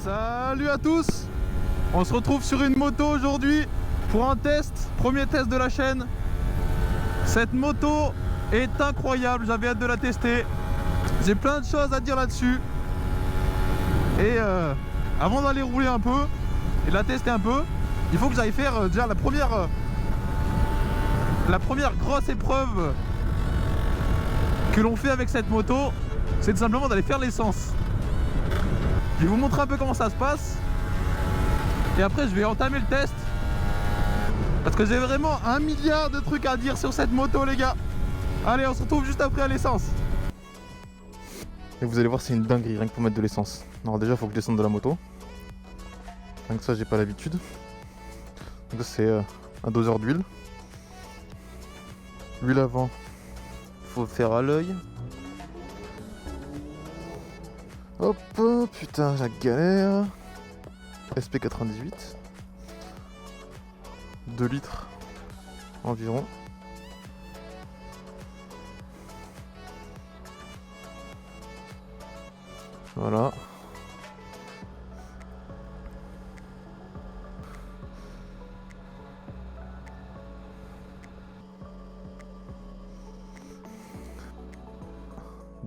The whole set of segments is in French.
Salut à tous. On se retrouve sur une moto aujourd'hui pour un test, premier test de la chaîne. Cette moto est incroyable, j'avais hâte de la tester. J'ai plein de choses à dire là-dessus. Et avant d'aller rouler un peu et de la tester un peu, il faut que j'aille faire déjà la première grosse épreuve que l'on fait avec cette moto, c'est tout simplement d'aller faire l'essence. Je vais vous montrer un peu comment ça se passe et après je vais entamer le test parce que j'ai vraiment un milliard de trucs à dire sur cette moto, les gars. Allez, on se retrouve juste après à l'essence. Et vous allez voir, c'est une dinguerie rien que pour mettre de l'essence. Alors déjà, il faut que je descende de la moto. Rien que ça, j'ai pas l'habitude. Donc c'est un doseur d'huile. L'huile avant, faut faire à l'œil. Hop, putain, la galère. SP98. 2 litres environ. Voilà.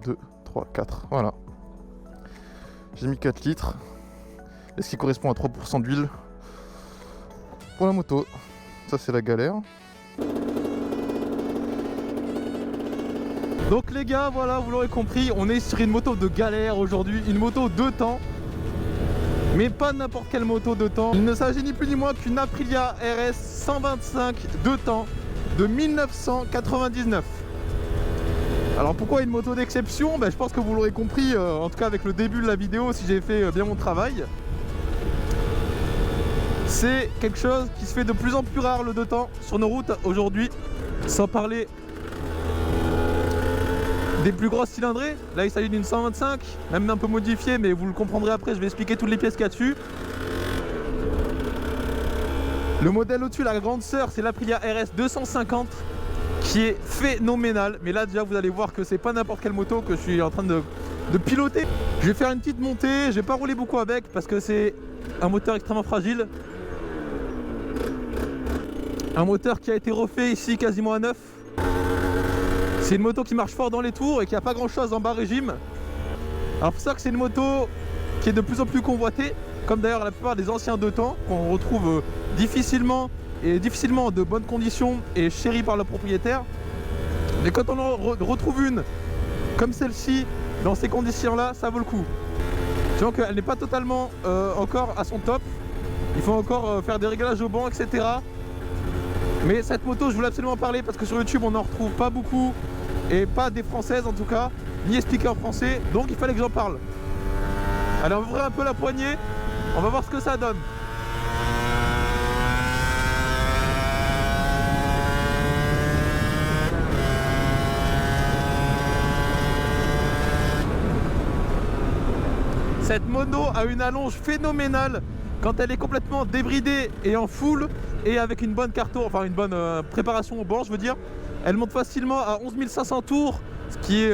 Deux, 3, 4, voilà. J'ai mis 4 litres. Et ce qui correspond à 3% d'huile pour la moto. Ça c'est la galère. Donc les gars, voilà, vous l'aurez compris, on est sur une moto de galère aujourd'hui. Une moto 2 temps. Mais pas n'importe quelle moto 2 temps. Il ne s'agit ni plus ni moins qu'une Aprilia RS 125 2 temps de 1999. Alors pourquoi une moto d'exception? Je pense que vous l'aurez compris, en tout cas avec le début de la vidéo, si j'ai fait bien mon travail. C'est quelque chose qui se fait de plus en plus rare, le 2 temps sur nos routes aujourd'hui. Sans parler des plus grosses cylindrées. Là il s'agit d'une 125, même un peu modifiée, mais vous le comprendrez après, je vais expliquer toutes les pièces qu'il y a dessus. Le modèle au-dessus, la grande sœur, c'est l'Aprilia RS 250 qui est phénoménal. Mais là déjà vous allez voir que c'est pas n'importe quelle moto que je suis en train de piloter. Je vais faire une petite montée, je vais pas rouler beaucoup avec parce que c'est un moteur extrêmement fragile. Un moteur qui a été refait ici quasiment à neuf. C'est une moto qui marche fort dans les tours et qui a pas grand chose en bas régime. Alors c'est ça que c'est une moto qui est de plus en plus convoitée, comme d'ailleurs la plupart des anciens 2 temps qu'on retrouve difficilement de bonnes conditions et chérie par le propriétaire. Mais quand on en retrouve une comme celle-ci dans ces conditions là, ça vaut le coup. Donc elle n'est pas totalement encore à son top. Il faut encore faire des réglages au banc, etc. Mais cette moto je voulais absolument parler parce que sur YouTube on n'en retrouve pas beaucoup. Et pas des françaises en tout cas, ni expliqué en français. Donc il fallait que j'en parle. Allez, on va ouvrir un peu la poignée. On va voir ce que ça donne. Cette moto a une allonge phénoménale quand elle est complètement débridée et en full et avec une bonne carton, enfin une bonne préparation au banc, je veux dire. Elle monte facilement à 11 500 tours, ce qui est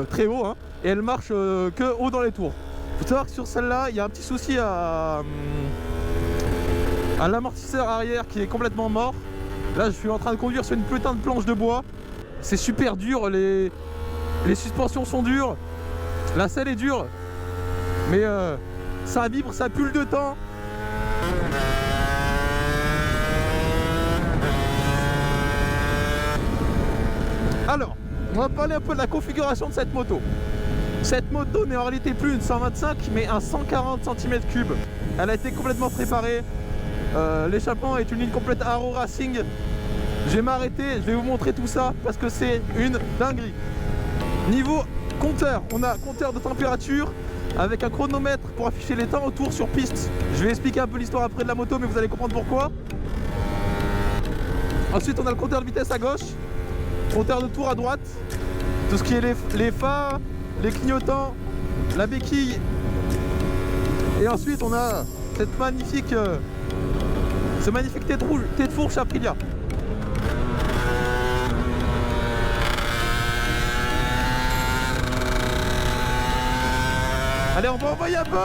très haut, hein, et elle marche que haut dans les tours. Il faut savoir que sur celle-là, il y a un petit souci à l'amortisseur arrière qui est complètement mort. Là, je suis en train de conduire sur une putain de planche de bois. C'est super dur, les suspensions sont dures, la selle est dure. Mais ça vibre, ça pue le 2 temps. Alors, on va parler un peu de la configuration de cette moto. Cette moto n'est en réalité plus une 125 mais un 140 cm3. Elle a été complètement préparée. L'échappement est une ligne complète Arrow Racing. Je vais m'arrêter, je vais vous montrer tout ça parce que c'est une dinguerie. Niveau compteur, on a compteur de température avec un chronomètre pour afficher les temps autour sur piste. Je vais expliquer un peu l'histoire après de la moto, mais vous allez comprendre pourquoi. Ensuite, on a le compteur de vitesse à gauche, compteur de tour à droite, tout ce qui est les phares, les clignotants, la béquille. Et ensuite, on a cette magnifique, ce magnifique tête de fourche Aprilia. Allez, on va envoyer un peu.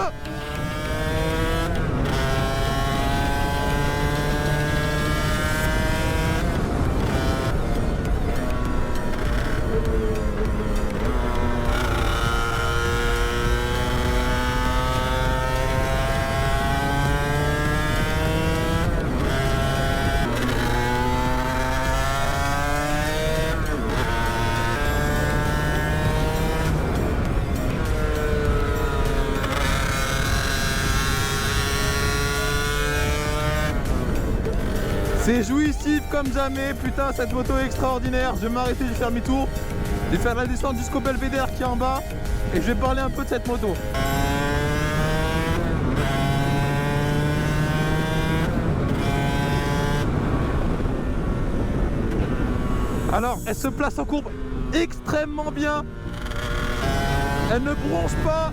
C'est jouissif comme jamais, putain cette moto est extraordinaire. Je vais m'arrêter, je vais faire mi-tour. Je vais faire la descente jusqu'au Belvédère qui est en bas. Et je vais parler un peu de cette moto. Alors, elle se place en courbe extrêmement bien. Elle ne bronche pas.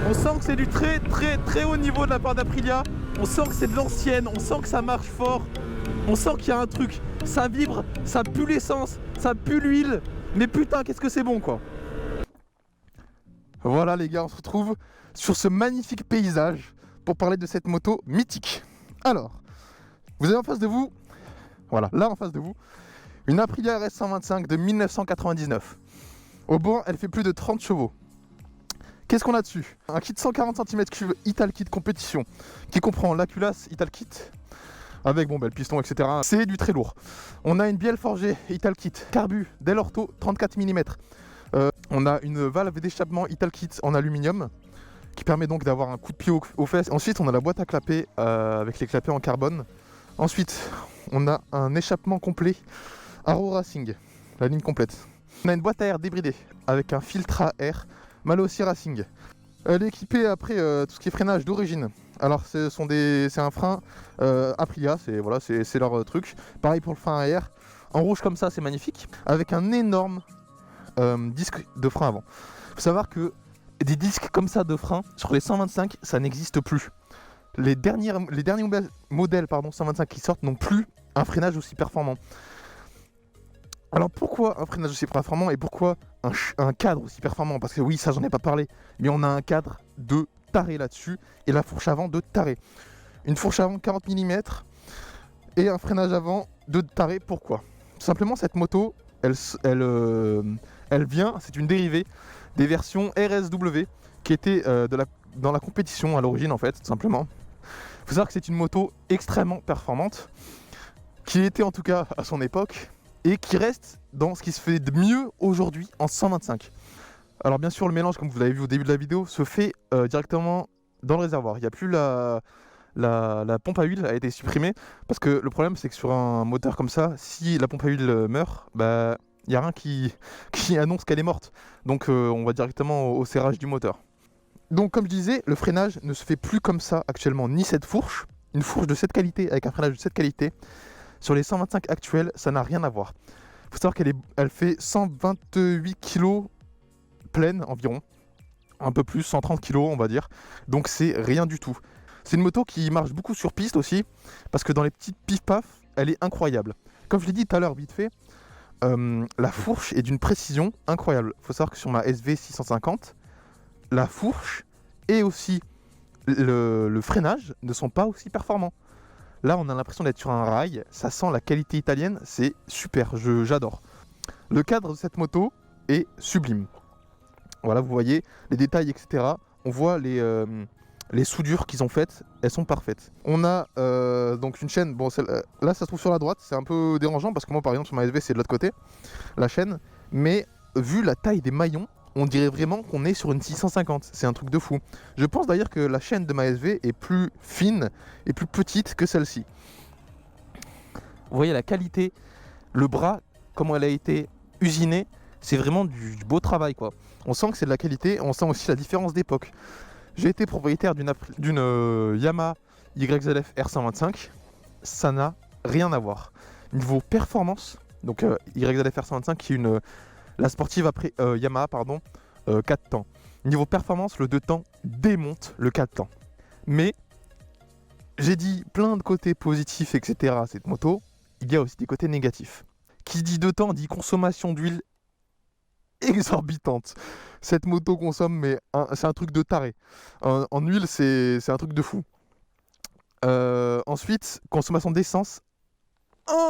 On sent que c'est du très haut niveau de la part d'Aprilia. On sent que c'est de l'ancienne, on sent que ça marche fort. On sent qu'il y a un truc. Ça vibre, ça pue l'essence, ça pue l'huile. Mais putain, qu'est-ce que c'est bon quoi. Voilà les gars, on se retrouve sur ce magnifique paysage pour parler de cette moto mythique. Alors, vous avez en face de vous, voilà, là en face de vous, une Aprilia RS 125 de 1999. Au bois, elle fait plus de 30 chevaux. Qu'est-ce qu'on a dessus? Un kit 140 cm3 Italkit compétition qui comprend la culasse Italkit avec bon, le piston etc. C'est du très lourd. On a une bielle forgée Italkit carbu Del Orto 34 mm. On a une valve d'échappement Italkit en aluminium qui permet donc d'avoir un coup de pied aux fesses. Ensuite on a la boîte à clapper avec les clapets en carbone. Ensuite on a un échappement complet Arrow Racing, la ligne complète. On a une boîte à air débridée avec un filtre à air Malossi Racing. Elle est équipée après tout ce qui est freinage d'origine. Alors c'est un frein Aprilia, c'est leur truc. Pareil pour le frein à air. En rouge comme ça, c'est magnifique. Avec un énorme disque de frein avant. Il faut savoir que des disques comme ça de frein sur les 125, ça n'existe plus. Les derniers modèles 125 qui sortent n'ont plus un freinage aussi performant. Alors pourquoi un freinage aussi performant et pourquoi un cadre aussi performant? Parce que oui, ça j'en ai pas parlé, mais on a un cadre de taré là-dessus et la fourche avant de taré. Une fourche avant 40 mm et un freinage avant de taré. Pourquoi? Tout simplement cette moto, elle vient, c'est une dérivée des versions RSW qui étaient dans la compétition à l'origine en fait, tout simplement. Il faut savoir que c'est une moto extrêmement performante, qui était en tout cas à son époque, et qui reste dans ce qui se fait de mieux aujourd'hui en 125. Alors bien sûr le mélange, comme vous l'avez vu au début de la vidéo, se fait directement dans le réservoir. Il n'y a plus la pompe à huile a été supprimée, parce que le problème c'est que sur un moteur comme ça, si la pompe à huile meurt, il n'y a rien qui annonce qu'elle est morte. Donc on va directement au serrage du moteur. Donc comme je disais, le freinage ne se fait plus comme ça actuellement, ni cette fourche, une fourche de cette qualité avec un freinage de cette qualité. Sur les 125 actuels, ça n'a rien à voir. Il faut savoir qu'elle fait 128 kg pleine environ. Un peu plus, 130 kg on va dire. Donc c'est rien du tout. C'est une moto qui marche beaucoup sur piste aussi, parce que dans les petites pif-paf, elle est incroyable. Comme je l'ai dit tout à l'heure vite fait, la fourche est d'une précision incroyable. Il faut savoir que sur ma SV 650, la fourche et aussi le freinage ne sont pas aussi performants. Là, on a l'impression d'être sur un rail, ça sent la qualité italienne, c'est super, j'adore. Le cadre de cette moto est sublime. Voilà, vous voyez les détails, etc. On voit les soudures qu'ils ont faites, elles sont parfaites. On a donc une chaîne, bon, là ça se trouve sur la droite, c'est un peu dérangeant parce que moi par exemple sur ma SV c'est de l'autre côté, la chaîne. Mais vu la taille des maillons, on dirait vraiment qu'on est sur une 650, c'est un truc de fou. Je pense d'ailleurs que la chaîne de ma SV est plus fine et plus petite que celle-ci. Vous voyez la qualité, le bras, comment elle a été usinée, c'est vraiment du beau travail quoi. On sent que c'est de la qualité, on sent aussi la différence d'époque. J'ai été propriétaire d'une Yamaha YZF R125, ça n'a rien à voir. Niveau performance, donc YZF R125 qui est la sportive après Yamaha, 4 temps. Niveau performance, le 2 temps démonte le 4 temps. Mais j'ai dit plein de côtés positifs, etc. à cette moto, il y a aussi des côtés négatifs. Qui dit 2 temps dit consommation d'huile exorbitante. Cette moto consomme, mais c'est un truc de taré. En huile, c'est un truc de fou. Ensuite, consommation d'essence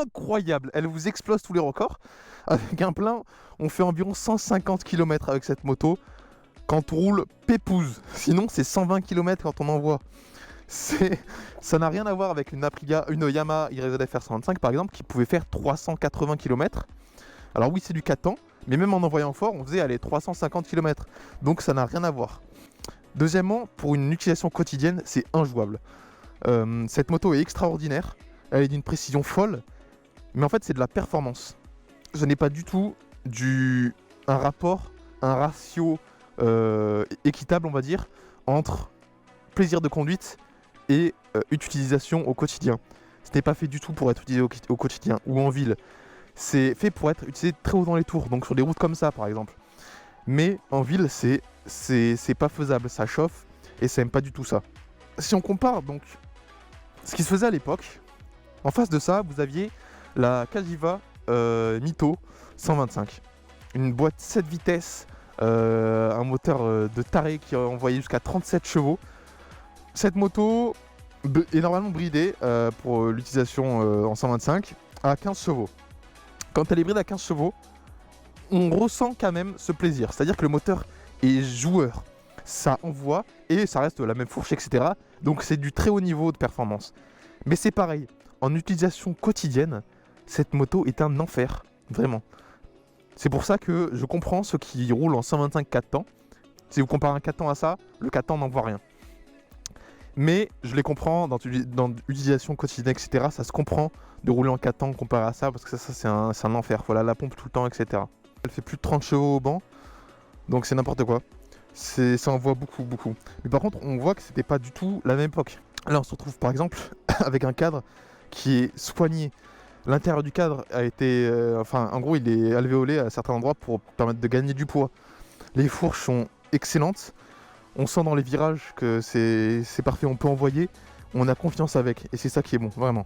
incroyable. Elle vous explose tous les records. Avec un plein, on fait environ 150 km avec cette moto quand on roule pépouze. Sinon, c'est 120 km quand on envoie. Ça n'a rien à voir avec une Yamaha YZF R125 par exemple qui pouvait faire 380 km. Alors oui, c'est du 4 temps, mais même en envoyant fort, on faisait 350 km. Donc ça n'a rien à voir. Deuxièmement, pour une utilisation quotidienne, c'est injouable. Cette moto est extraordinaire. elle est d'une précision folle, mais en fait c'est de la performance. Je n'ai pas du tout un rapport, un ratio équitable, on va dire, entre plaisir de conduite et utilisation au quotidien. Ce n'est pas fait du tout pour être utilisé au quotidien ou en ville. C'est fait pour être utilisé très haut dans les tours, donc sur des routes comme ça par exemple. Mais en ville, c'est pas faisable, ça chauffe et ça aime pas du tout ça. Si on compare donc ce qui se faisait à l'époque, en face de ça, vous aviez la Cagiva Mito 125. Une boîte 7 vitesses, un moteur de taré qui envoyait jusqu'à 37 chevaux. Cette moto est normalement bridée pour l'utilisation en 125 à 15 chevaux. Quand elle est bridée à 15 chevaux, on ressent quand même ce plaisir. C'est-à-dire que le moteur est joueur. Ça envoie et ça reste la même fourche, etc. Donc c'est du très haut niveau de performance. Mais c'est pareil, en utilisation quotidienne, cette moto est un enfer, vraiment. C'est pour ça que je comprends ceux qui roulent en 125 4 temps. Si vous comparez un 4 temps à ça, le 4 temps n'en voit rien. Mais je les comprends dans l'utilisation quotidienne, etc. Ça se comprend de rouler en 4 temps comparé à ça, parce que ça c'est un enfer. Voilà, la pompe tout le temps, etc. Elle fait plus de 30 chevaux au banc, donc c'est n'importe quoi. Ça envoie beaucoup. Mais par contre, on voit que c'était pas du tout la même époque. Là, on se retrouve par exemple avec un cadre qui est soigné. L'intérieur du cadre a été... en gros, il est alvéolé à certains endroits pour permettre de gagner du poids. Les fourches sont excellentes. On sent dans les virages que c'est parfait, on peut envoyer. On a confiance avec. Et c'est ça qui est bon, vraiment.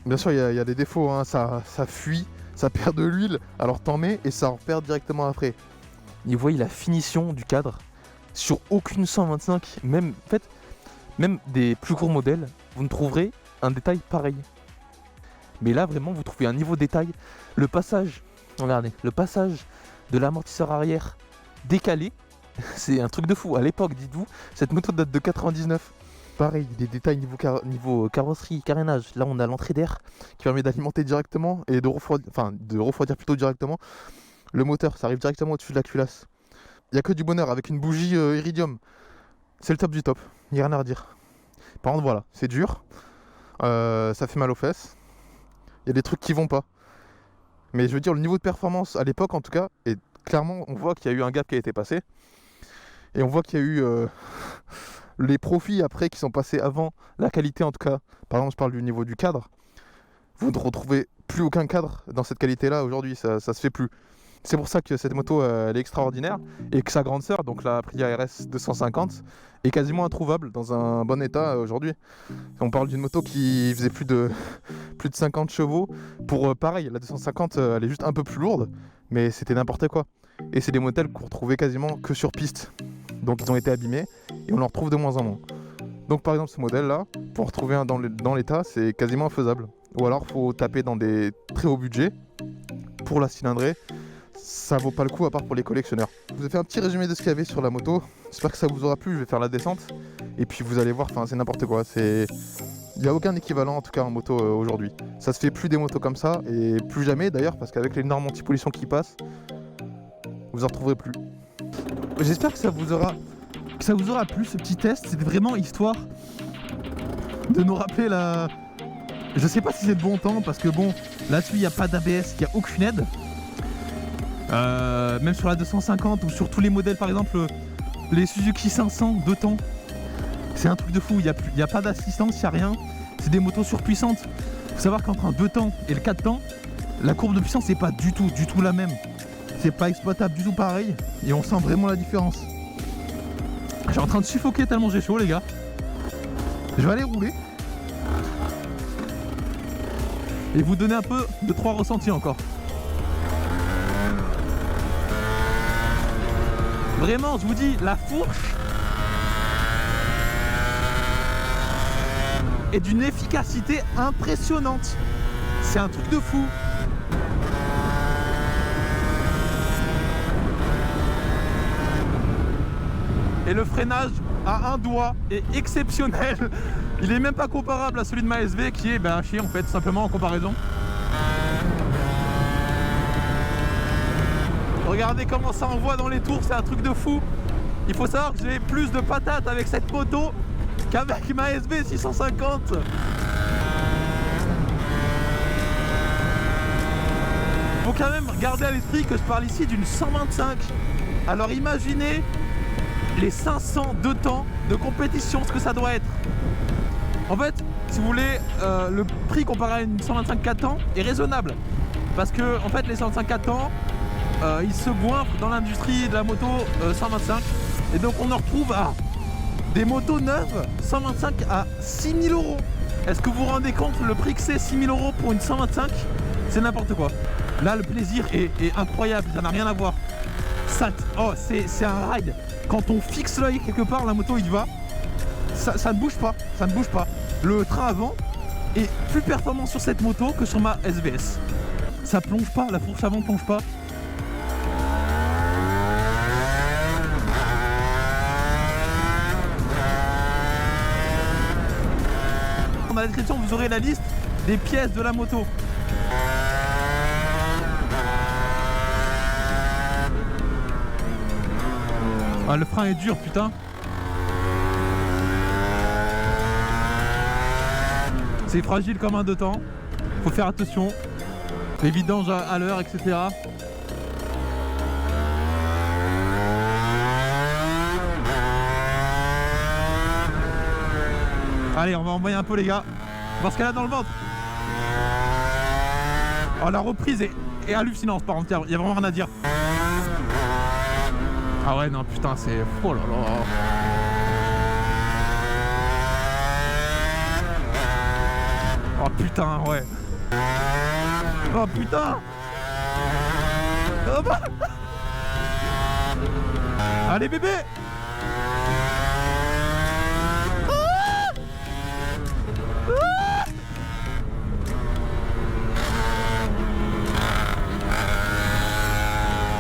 Bien sûr, il y a des défauts. Hein. Ça fuit, ça perd de l'huile. Alors t'en mets et ça en perd directement après. Et vous voyez la finition du cadre. Sur aucune 125, même des plus gros modèles, vous ne trouverez un détail pareil. Mais là, vraiment, vous trouvez un niveau de détail. Le passage, regardez, le passage de l'amortisseur arrière décalé, c'est un truc de fou. À l'époque, dites-vous, cette moto date de 99. Pareil, des détails niveau carrosserie, carénage. Là, on a l'entrée d'air qui permet d'alimenter directement et de refroidir plutôt directement. Le moteur, ça arrive directement au-dessus de la culasse. Il n'y a que du bonheur avec une bougie iridium. C'est le top du top, il n'y a rien à redire. Par contre, voilà, c'est dur. Ça fait mal aux fesses. Il y a des trucs qui vont pas. Mais je veux dire, le niveau de performance à l'époque, en tout cas, et clairement, on voit qu'il y a eu un gap qui a été passé. Et on voit qu'il y a eu les profits après qui sont passés avant la qualité, en tout cas. Par exemple, je parle du niveau du cadre. Vous ne retrouvez plus aucun cadre dans cette qualité-là aujourd'hui, ça se fait plus. C'est pour ça que cette moto elle est extraordinaire et que sa grande sœur, donc la Aprilia RS 250, est quasiment introuvable dans un bon état aujourd'hui. On parle d'une moto qui faisait plus de 50 chevaux. Pour pareil, la 250 elle est juste un peu plus lourde, mais c'était n'importe quoi. Et c'est des modèles qu'on retrouvait quasiment que sur piste. Donc ils ont été abîmés et on en retrouve de moins en moins. Donc par exemple ce modèle là, pour en retrouver un dans l'état, c'est quasiment infaisable. Ou alors il faut taper dans des très hauts budgets pour la cylindrée. Ça vaut pas le coup à part pour les collectionneurs. Je vous ai fait un petit résumé de ce qu'il y avait sur la moto. J'espère que ça vous aura plu. Je vais faire la descente et puis vous allez voir, c'est n'importe quoi. Il n'y a aucun équivalent en tout cas en moto aujourd'hui. Ça se fait plus des motos comme ça et plus jamais d'ailleurs parce qu'avec les normes anti-pollution qui passent, vous en retrouverez plus. J'espère que ça vous aura plu ce petit test. C'était vraiment histoire de nous rappeler la... Je sais pas si c'est de bon temps parce que bon, là-dessus il n'y a pas d'ABS, il n'y a aucune aide. Même sur la 250 ou sur tous les modèles, par exemple les Suzuki 500 2 temps, c'est un truc de fou. Il n'y a pas d'assistance, il n'y a rien. C'est des motos surpuissantes. Faut savoir qu'entre un 2 temps et le 4 temps, la courbe de puissance n'est pas du tout la même. C'est pas exploitable du tout pareil et on sent vraiment la différence. Je suis en train de suffoquer tellement j'ai chaud les gars. Je vais aller rouler et vous donner un peu de 3 ressentis encore. Vraiment, je vous dis, la fourche est d'une efficacité impressionnante. C'est un truc de fou. Et le freinage à un doigt est exceptionnel. Il est même pas comparable à celui de ma SV qui est un chien en fait, tout simplement en comparaison. Regardez comment ça envoie dans les tours, c'est un truc de fou. Il faut savoir que j'ai plus de patates avec cette moto qu'avec ma SV 650. quand même garder à l'esprit que je parle ici d'une 125. Alors imaginez les 500 de temps de compétition, ce que ça doit être. En fait, si vous voulez, le prix comparé à une 125 4 ans est raisonnable. Parce que en fait, les 125 4 ans, ils se goinfrent dans l'industrie de la moto 125. Et donc on en retrouve à des motos neuves 125 à 6 000 €. Est-ce que vous vous rendez compte le prix que c'est? 6 000 € pour une 125? C'est n'importe quoi. Là, le plaisir est incroyable, ça n'a rien à voir. Ça, oh, c'est un ride. Quand on fixe l'œil quelque part, la moto il va. Ça ne bouge pas, ça ne bouge pas. Le train avant est plus performant sur cette moto que sur ma SVS. Ça plonge pas, la fourche avant plonge pas. Dans la description, vous aurez la liste des pièces de la moto. Ah, le frein est dur, putain. C'est fragile comme un deux temps. Faut faire attention. Les vidanges à l'heure, etc. Allez, on va envoyer un peu les gars. Voir ce qu'elle a dans le ventre. Oh, la reprise est hallucinante par contre, il y a vraiment rien à dire. Ah ouais, non, putain, c'est... Oh là là. Oh putain, ouais. Oh putain. Oh bah. Allez bébé.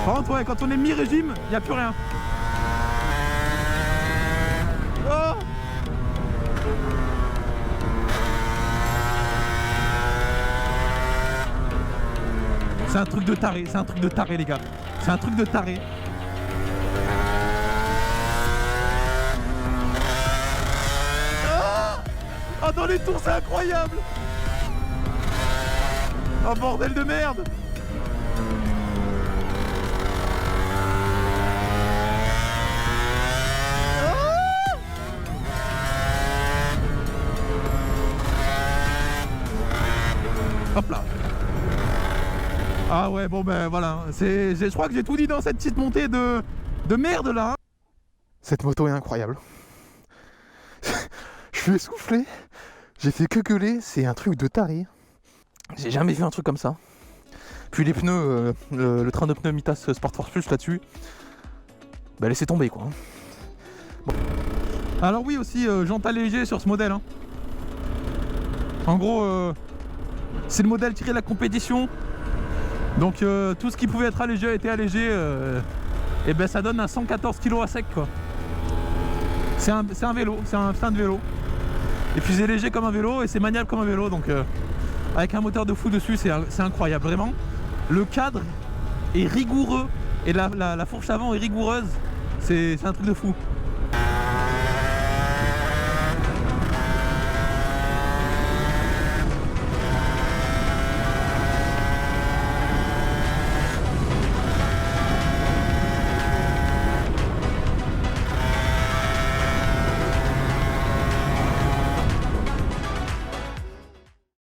Par contre, ouais, quand on est mi-régime, il n'y a plus rien. Oh. C'est un truc de taré, les gars. C'est un truc de taré. Oh, dans les tours, c'est incroyable. Oh, bordel de merde. Hop là. Ah ouais, bon ben voilà, je crois que j'ai tout dit dans cette petite montée de merde là. Cette moto est incroyable. Je suis essoufflé, j'ai fait que gueuler, c'est un truc de taré. J'ai jamais vu un truc comme ça. Puis les pneus, le train de pneus Mitas Sport Force Plus là-dessus, bah laissez tomber quoi. Bon. Alors oui aussi, jante allégée sur ce modèle. Hein. En gros, c'est le modèle tiré de la compétition. Donc tout ce qui pouvait être allégé a été allégé et ben ça donne un 114 kg à sec quoi. C'est un vélo, c'est un putain de vélo. Et puis c'est léger comme un vélo et c'est maniable comme un vélo donc avec un moteur de fou dessus c'est incroyable vraiment. Le cadre est rigoureux et la fourche avant est rigoureuse, c'est un truc de fou.